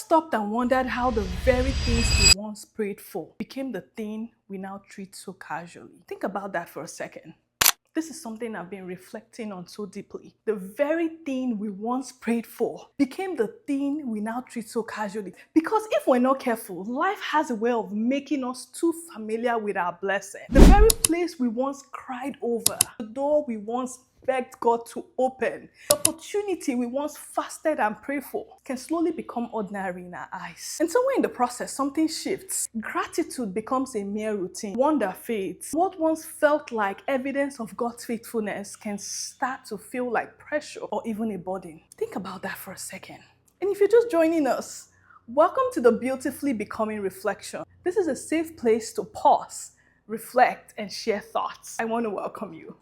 stopped and wondered how the very things we once prayed for became the thing we now treat so casually? Think about that for a second. This is something I've been reflecting on so deeply. The very thing we once prayed for became the thing we now treat so casually. Because if we're not careful, life has a way of making us too familiar with our blessing. The very place we once cried over, the door we once begged God to open, the opportunity we once fasted and prayed for can slowly become ordinary in our eyes. And somewhere in the process, something shifts. Gratitude becomes a mere routine. Wonder fades. What once felt like evidence of God's faithfulness can start to feel like pressure or even a burden. Think about that for a second. And if you're just joining us, welcome to the Beautifully Becoming Reflection. This is a safe place to pause, reflect, and share thoughts. I want to welcome you.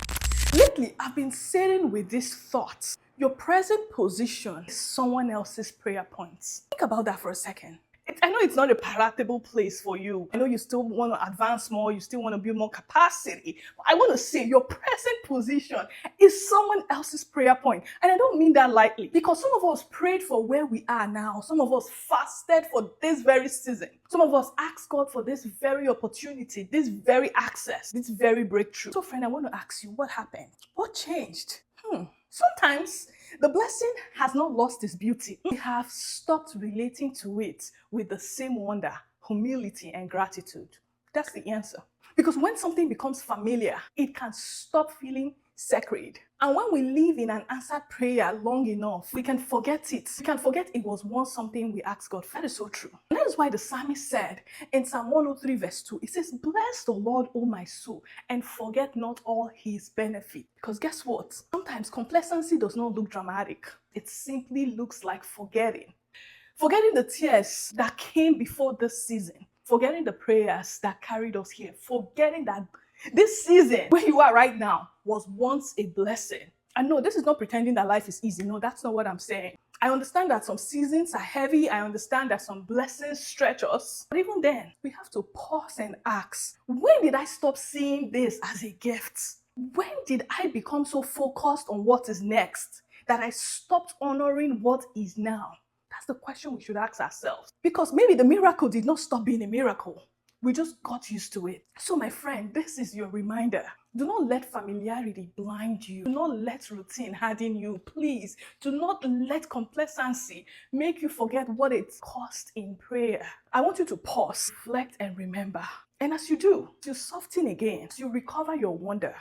Lately, I've been sitting with these thoughts. Your present position is someone else's prayer points. Think about that for a second. I know it's not a palatable place for you. I know you still want to advance more, you still want to build more capacity. But I want to say your present position is someone else's prayer point. And I don't mean that lightly, because some of us prayed for where we are now. Some of us fasted for this very season. Some of us asked God for this very opportunity, this very access, this very breakthrough. So friend, I want to ask you, what happened? What changed? Sometimes the blessing has not lost its beauty. We have stopped relating to it with the same wonder, humility, and gratitude. That's the answer. Because when something becomes familiar, it can stop feeling sacred. And when we live in an answered prayer long enough, we can forget it. We can forget it was once something we asked God for. That is so true. And that is why the psalmist said in Psalm 103 verse 2, it says, "Bless the Lord, O my soul, and forget not all his benefits." Because guess what? Sometimes complacency does not look dramatic. It simply looks like forgetting. Forgetting the tears that came before this season. Forgetting the prayers that carried us here. Forgetting that this season, where you are right now, was once a blessing. And no, this is not pretending that life is easy. No, that's not what I'm saying. I understand that some seasons are heavy. I understand that some blessings stretch us. But even then, we have to pause and ask, when did I stop seeing this as a gift? When did I become so focused on what is next that I stopped honoring what is now? That's the question we should ask ourselves. Because maybe the miracle did not stop being a miracle. We just got used to it. So my friend, this is your reminder. Do not let familiarity blind you. Do not let routine harden you. Please, do not let complacency make you forget what it cost in prayer. I want you to pause, reflect, and remember. And as you do, you soften again, you recover your wonder.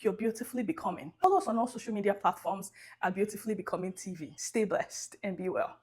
You're beautifully becoming. Follow us on all social media platforms at Beautifully Becoming TV. Stay blessed and be well.